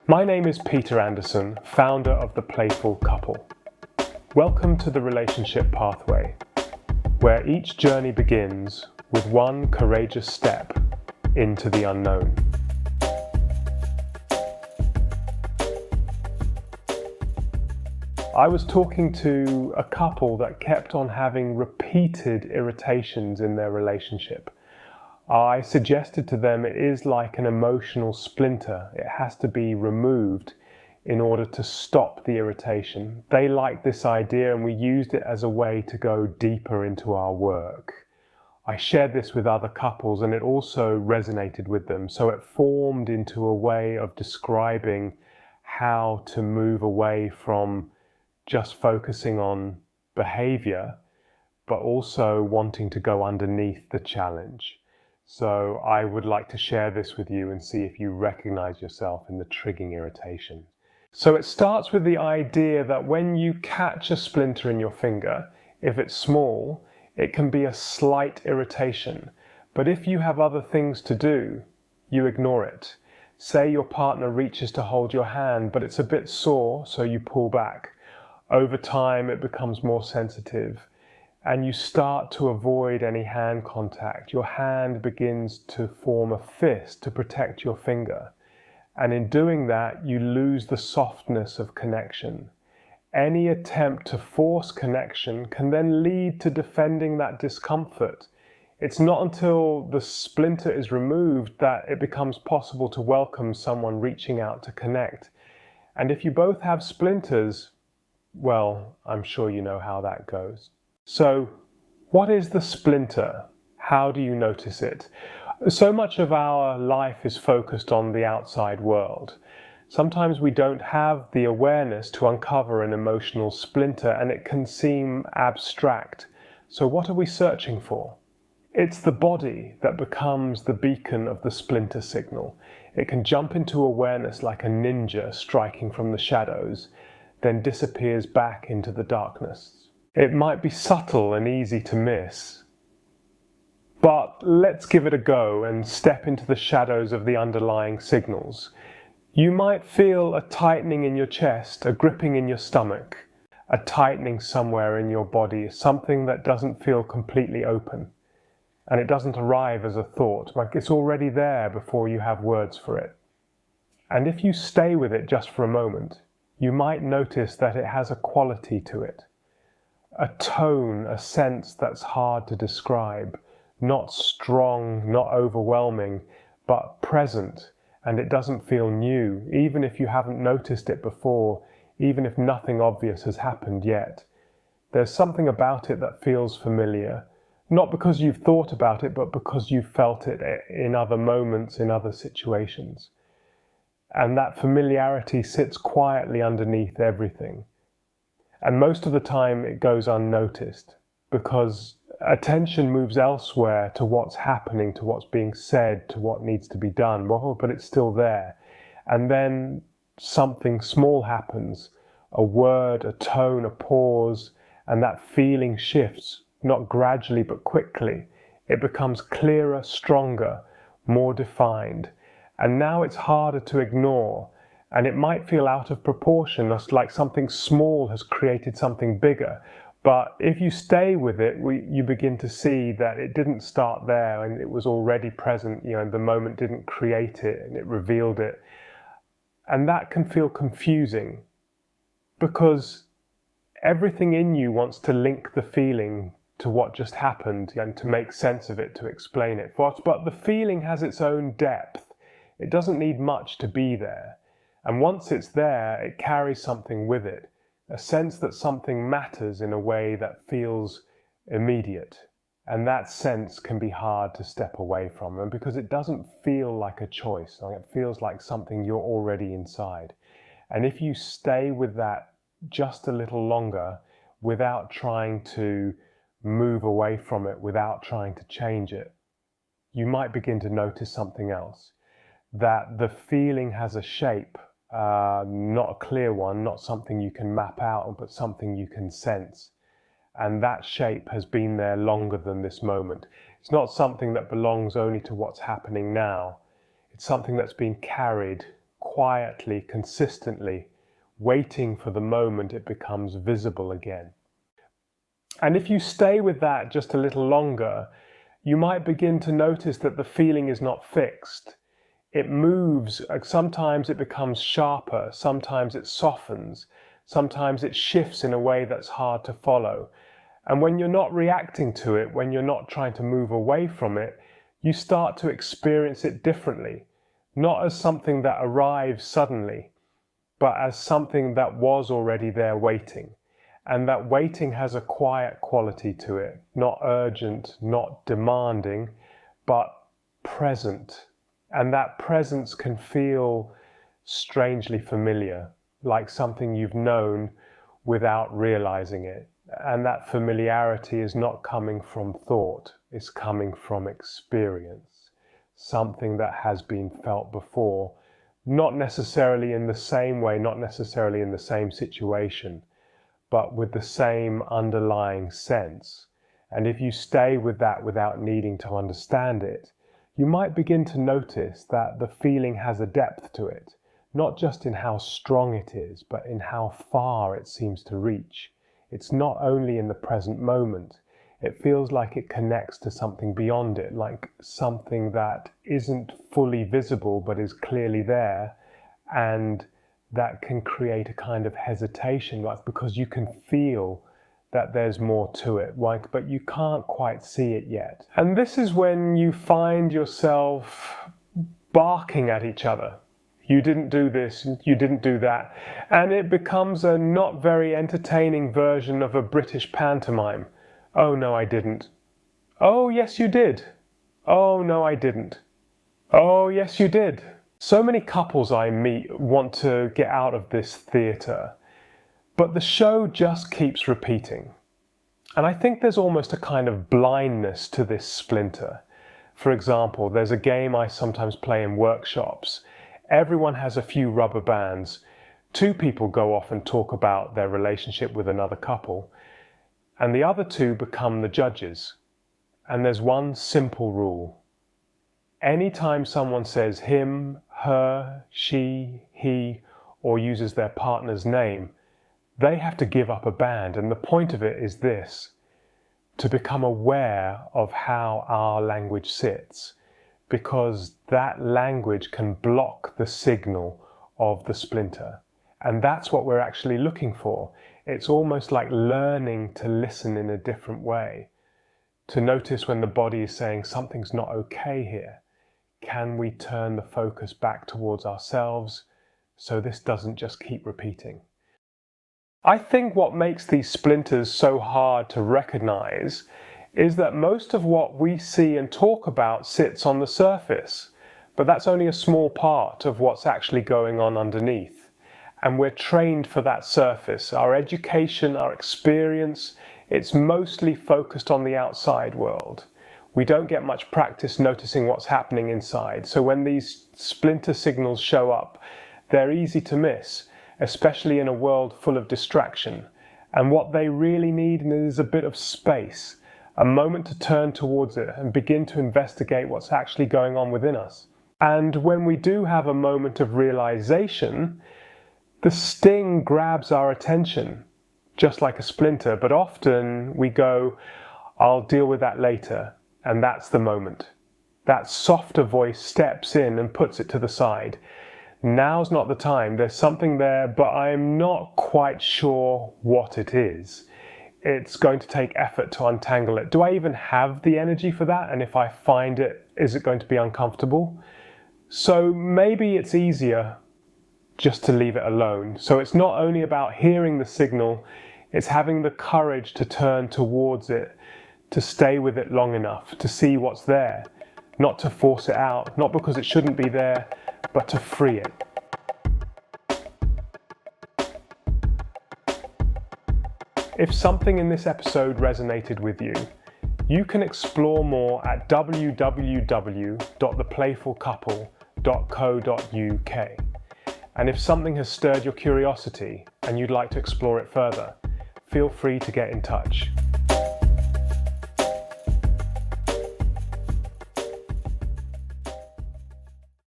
My name is Peter Anderson, founder of The Playful Couple. Welcome to the relationship pathway, where each journey begins with one courageous step into the unknown. I was talking to a couple that kept on having repeated irritations in their relationship. I suggested to them it is like an emotional splinter. It has to be removed in order to stop the irritation. They liked this idea and we used it as a way to go deeper into our work. I shared this with other couples and it also resonated with them. So it formed into a way of describing how to move away from just focusing on behavior, but also wanting to go underneath the challenge. So I would like to share this with you and see if you recognize yourself in the triggering irritation. So it starts with the idea that when you catch a splinter in your finger, if it's small, it can be a slight irritation. But if you have other things to do, you ignore it. Say your partner reaches to hold your hand, but it's a bit sore, so you pull back. Over time, it becomes more sensitive. And you start to avoid any hand contact. Your hand begins to form a fist to protect your finger. And in doing that, you lose the softness of connection. Any attempt to force connection can then lead to defending that discomfort. It's not until the splinter is removed that it becomes possible to welcome someone reaching out to connect. And if you both have splinters, well, I'm sure you know how that goes. So, what is the splinter? How do you notice it? So much of our life is focused on the outside world. Sometimes we don't have the awareness to uncover an emotional splinter and it can seem abstract. So what are we searching for? It's the body that becomes the beacon of the splinter signal. It can jump into awareness like a ninja striking from the shadows, then disappears back into the darkness. It might be subtle and easy to miss, but let's give it a go and step into the shadows of the underlying signals. You might feel a tightening in your chest, a gripping in your stomach, a tightening somewhere in your body, something that doesn't feel completely open. And it doesn't arrive as a thought, like it's already there before you have words for it. And if you stay with it just for a moment, you might notice that it has a quality to it. A tone, a sense that's hard to describe, not strong, not overwhelming, but present, and it doesn't feel new, even if you haven't noticed it before, even if nothing obvious has happened yet. There's something about it that feels familiar, not because you've thought about it, but because you've felt it in other moments, in other situations. And that familiarity sits quietly underneath everything. And most of the time it goes unnoticed because attention moves elsewhere to what's happening, to what's being said, to what needs to be done. Well, but it's still there. And then something small happens, a word, a tone, a pause, and that feeling shifts, not gradually but quickly. It becomes clearer, stronger, more defined. And now it's harder to ignore. And it might feel out of proportion, like something small has created something bigger. But if you stay with it, you begin to see that it didn't start there and it was already present, and the moment didn't create it and it revealed it. And that can feel confusing because everything in you wants to link the feeling to what just happened and to make sense of it, to explain it. But the feeling has its own depth. It doesn't need much to be there. And once it's there, it carries something with it, a sense that something matters in a way that feels immediate. And that sense can be hard to step away from, and because it doesn't feel like a choice, it feels like something you're already inside. And if you stay with that just a little longer without trying to move away from it, without trying to change it, you might begin to notice something else. That the feeling has a shape, not a clear one, not something you can map out, but something you can sense. And that shape has been there longer than this moment. It's not something that belongs only to what's happening now. It's something that's been carried quietly, consistently, waiting for the moment it becomes visible again. And if you stay with that just a little longer, you might begin to notice that the feeling is not fixed. It moves. Sometimes it becomes sharper, sometimes it softens, sometimes it shifts in a way that's hard to follow. And when you're not reacting to it, when you're not trying to move away from it, you start to experience it differently, not as something that arrives suddenly, but as something that was already there waiting. And that waiting has a quiet quality to it, not urgent, not demanding, but present. And that presence can feel strangely familiar, like something you've known without realizing it. And that familiarity is not coming from thought, it's coming from experience, something that has been felt before, not necessarily in the same way, not necessarily in the same situation, but with the same underlying sense. And if you stay with that without needing to understand it, you might begin to notice that the feeling has a depth to it, not just in how strong it is, but in how far it seems to reach. It's not only in the present moment. It feels like it connects to something beyond it, like something that isn't fully visible but is clearly there, and that can create a kind of hesitation, like because you can feel that there's more to it, like, but you can't quite see it yet. And this is when you find yourself barking at each other. You didn't do this, you didn't do that. And it becomes a not very entertaining version of a British pantomime. Oh no, I didn't. Oh yes, you did. Oh no, I didn't. Oh yes, you did. So many couples I meet want to get out of this theatre, but the show just keeps repeating. And I think there's almost a kind of blindness to this splinter. For example, there's a game I sometimes play in workshops. Everyone has a few rubber bands. Two people go off and talk about their relationship with another couple, and the other two become the judges. And there's one simple rule. Anytime someone says him, her, she, he, or uses their partner's name, they have to give up a band. And the point of it is this: to become aware of how our language sits, because that language can block the signal of the splinter. And that's what we're actually looking for. It's almost like learning to listen in a different way, to notice when the body is saying something's not okay here. Can we turn the focus back towards ourselves so this doesn't just keep repeating? I think what makes these splinters so hard to recognize is that most of what we see and talk about sits on the surface, but that's only a small part of what's actually going on underneath. And we're trained for that surface. Our education, our experience, it's mostly focused on the outside world. We don't get much practice noticing what's happening inside. So when these splinter signals show up, they're easy to miss, especially in a world full of distraction. And what they really need is a bit of space, a moment to turn towards it and begin to investigate what's actually going on within us. And when we do have a moment of realization, the sting grabs our attention, just like a splinter, but often we go, I'll deal with that later. And that's the moment. That softer voice steps in and puts it to the side. Now's not the time. There's something there, but I'm not quite sure what it is. It's going to take effort to untangle it. Do I even have the energy for that? And if I find it, is it going to be uncomfortable? So maybe it's easier just to leave it alone. So it's not only about hearing the signal, it's having the courage to turn towards it, to stay with it long enough, to see what's there, not to force it out, not because it shouldn't be there, but to free it. If something in this episode resonated with you, you can explore more at www.theplayfulcouple.co.uk. And if something has stirred your curiosity and you'd like to explore it further, feel free to get in touch.